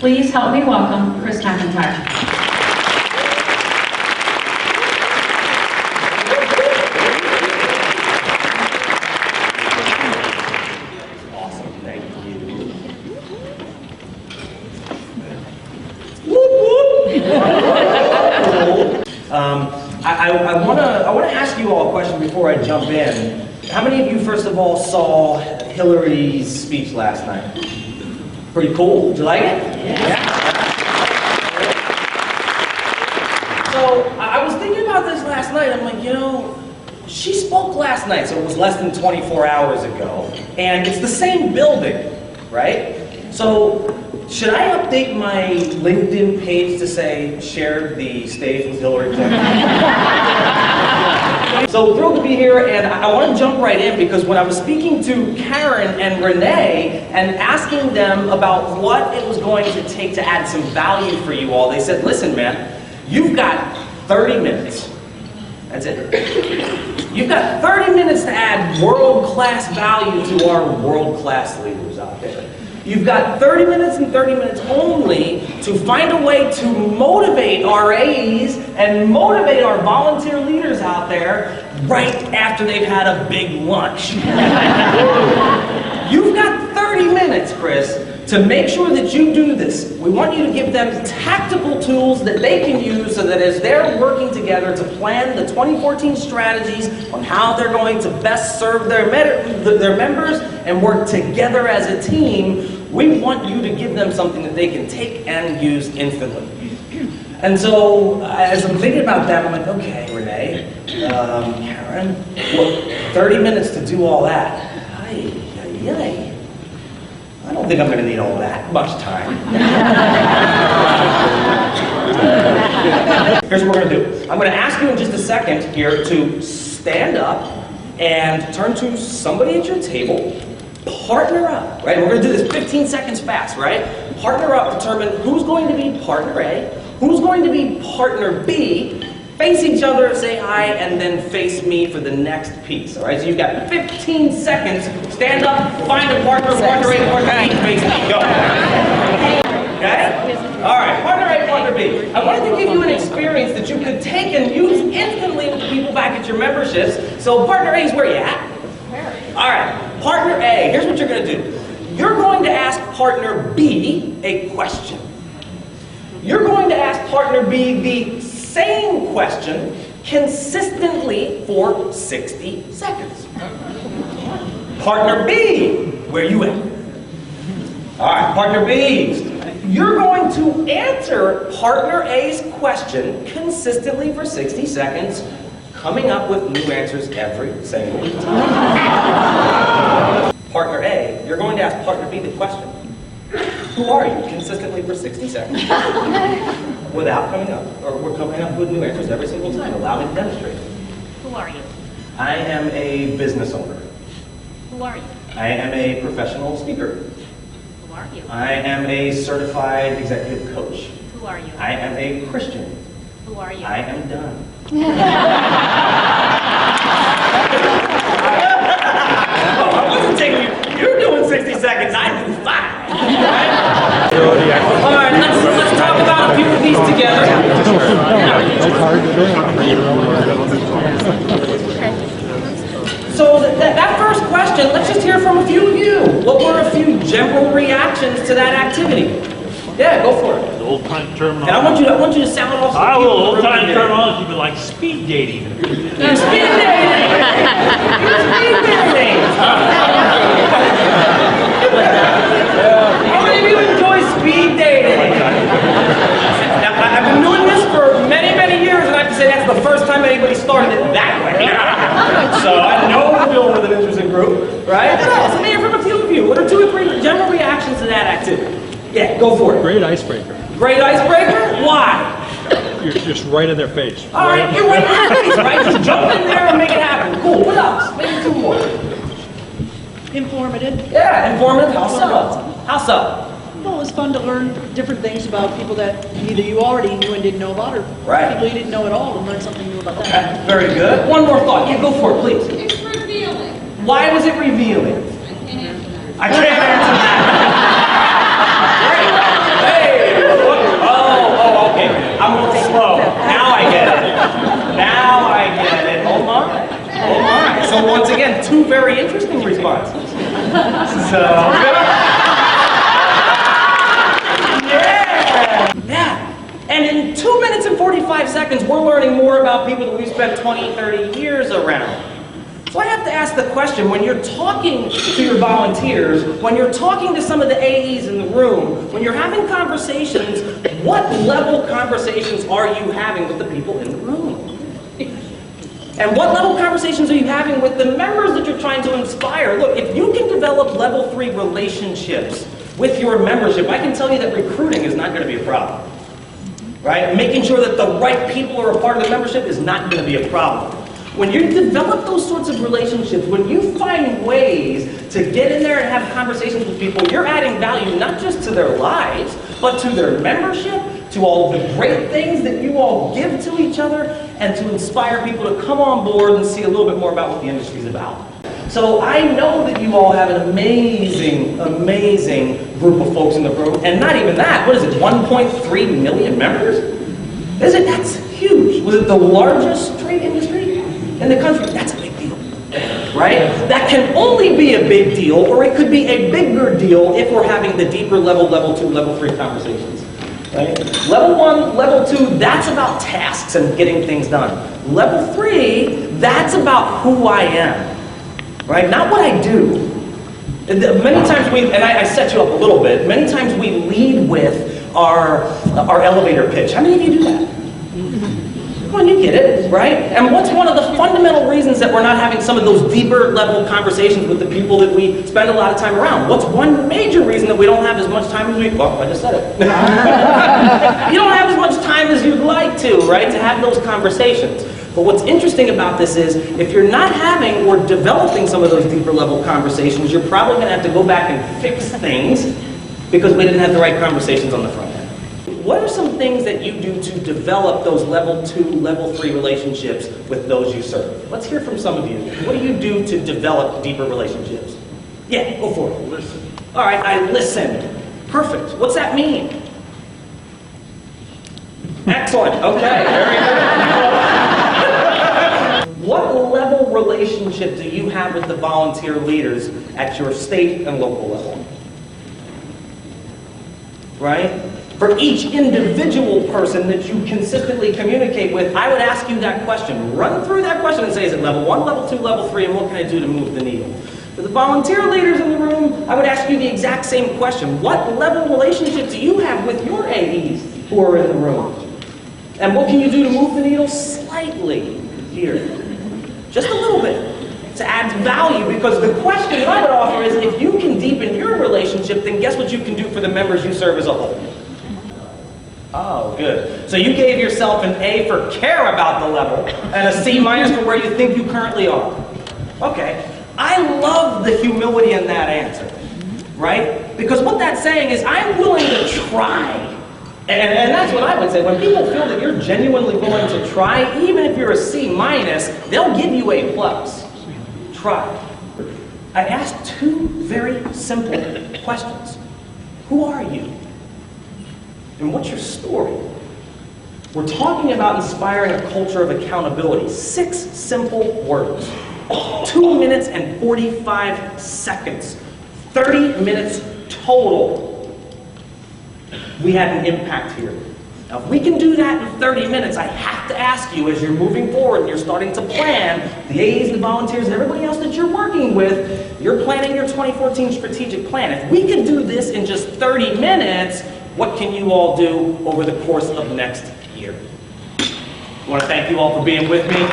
Please help me welcome Chris McIntyre. Awesome, thank you. I want to ask you all a question before I jump in. How many of you, first of all, saw Hillary's speech last night? Pretty cool. Did you like it? Yeah. So I was thinking about this last night. I'm like, you know, she spoke last night, so it was less than 24 hours ago, and it's the same building, right? So should I update my LinkedIn page to say, shared the stage with Hillary Clinton? So thrilled to be here, and I want to jump right in because when I was speaking to Karen and Renee and asking them about what it was going to take to add some value for you all, they said, listen man, you've got 30 minutes. That's it. You've got 30 minutes to add world-class value to our world-class leaders out there. You've got 30 minutes and 30 minutes only to find a way to motivate our AEs and motivate our volunteer leaders out there right after they've had a big lunch. You've got 30 minutes, Chris, to make sure that you do this. We want you to give them tactical tools that they can use so that as they're working together to plan the 2014 strategies on how they're going to best serve their members and work together as a team, we want you to give them something that they can take and use instantly. And so, as I'm thinking about that, I'm like, okay, Renee, Karen, well, 30 minutes to do all that. I don't think I'm going to need all that much time. Here's what we're going to do. I'm going to ask you in just a second here to stand up and turn to somebody at your table. Partner up, right? We're going to do this 15 seconds fast, right? Partner up, determine who's going to be partner A, who's going to be partner B, face each other, say hi, and then face me for the next piece, all right? So you've got 15 seconds. Stand up, find a partner, partner A, partner B, face me, go. Okay? All right, partner A, partner B. I wanted to give you an experience that you could take and use instantly with the people back at your memberships. So partner A is where you at? All right, partner A, here's what you're going to do. You're going to ask partner B a question. You're going to ask partner B the same question consistently for 60 seconds. Partner B, where you at? All right, partner B, you're going to answer partner A's question consistently for 60 seconds, coming up with new answers every single time. Partner A, you're going to ask partner B the question. Who are you? Consistently for 60 seconds. Without coming up, or we're coming up with new answers every single time. Allow me to demonstrate. Who are you? I am a business owner. Who are you? I am a professional speaker. Who are you? I am a certified executive coach. Who are you? I am a Christian. Who are you? I am done. Oh, I wasn't taking you. You're doing 60 seconds. I do 5. All right, let's talk about a few of these together. So that first question, let's just hear from a few of you. What were a few general reactions to that activity? Yeah, go for it. Old-time terminology. And I want you to sound off. I will old-time terminology, but like speed dating. Speed dating. Speed dating. How many of you enjoy speed dating? Now, I've been doing this for many, many years, and I have to say that's the first time anybody started it that way. So I know we're dealing with an interesting group, right? What else? Let me hear from a few of you. What are 2 or 3 general reactions to that activity? Yeah, go for it. Great icebreaker. Great icebreaker? Why? You're just right in their face. All right, you're right in their face, right? Just jump in there and make it happen. Cool. What else? Maybe 2 more. Informative. Yeah, informative. How so? How so? Well, it was fun to learn different things about people that either you already knew and didn't know about, or people you didn't know at all and learn something new about them. Okay, very good. One more thought. Yeah, go for it, please. It's revealing. Why was it revealing? I can't answer that. I can't answer that. Great. Hey, seconds, we're learning more about people that we've spent 20, 30 years around. So I have to ask the question, when you're talking to your volunteers, when you're talking to some of the AEs in the room, when you're having conversations, what level conversations are you having with the people in the room? And what level conversations are you having with the members that you're trying to inspire? Look, if you can develop level 3 relationships with your membership, I can tell you that recruiting is not going to be a problem. Right? Making sure that the right people are a part of the membership is not going to be a problem. When you develop those sorts of relationships, when you find ways to get in there and have conversations with people, you're adding value not just to their lives, but to their membership, to all of the great things that you all give to each other, and to inspire people to come on board and see a little bit more about what the industry is about. So I know that you all have an amazing, amazing group of folks in the room, and not even that, what is it, 1.3 million members? Is it? That's huge. Was it the largest trade industry in the country? That's a big deal, right? That can only be a big deal, or it could be a bigger deal if we're having the deeper level, level 2, level 3 conversations. Right? Level 1, level 2, that's about tasks and getting things done. Level 3, that's about who I am. Right? Not what I do. Many times and I set you up a little bit, many times we lead with our elevator pitch. How many of you do that? Come on, you get it, right? And what's one of the fundamental reasons that we're not having some of those deeper level conversations with the people that we spend a lot of time around? What's one major reason that we don't have as much time as well, I just said it. You don't have as much time as you'd like to, right, to have those conversations. But what's interesting about this is, if you're not having or developing some of those deeper level conversations, you're probably going to have to go back and fix things because we didn't have the right conversations on the front end. What are some things that you do to develop those level 2, level 3 relationships with those you serve? Let's hear from some of you. What do you do to develop deeper relationships? Yeah, go for it. Listen. All right, I listen. Perfect. What's that mean? Excellent. Okay, very good. What level relationship do you have with the volunteer leaders at your state and local level? Right? For each individual person that you consistently communicate with, I would ask you that question. Run through that question and say, is it level 1, level 2, level 3, and what can I do to move the needle? For the volunteer leaders in the room, I would ask you the exact same question. What level relationship do you have with your AEs who are in the room? And what can you do to move the needle slightly here? Just a little bit, to add value, because the question that I would offer is, if you can deepen your relationship, then guess what you can do for the members you serve as a whole? Oh, good. So you gave yourself an A for care about the level, and a C- for where you think you currently are. Okay, I love the humility in that answer, right? Because what that's saying is, I'm willing to try. And that's what I would say. When people feel that you're genuinely willing to try, even if you're a C-, they'll give you a plus. Try. I asked 2 very simple questions. Who are you? And what's your story? We're talking about inspiring a culture of accountability. 6 simple words. 2 minutes and 45 seconds. 30 minutes total. We had an impact here. Now, if we can do that in 30 minutes, I have to ask you, as you're moving forward and you're starting to plan, the AEs, the volunteers, and everybody else that you're working with, you're planning your 2014 strategic plan. If we can do this in just 30 minutes, what can you all do over the course of next year? I want to thank you all for being with me.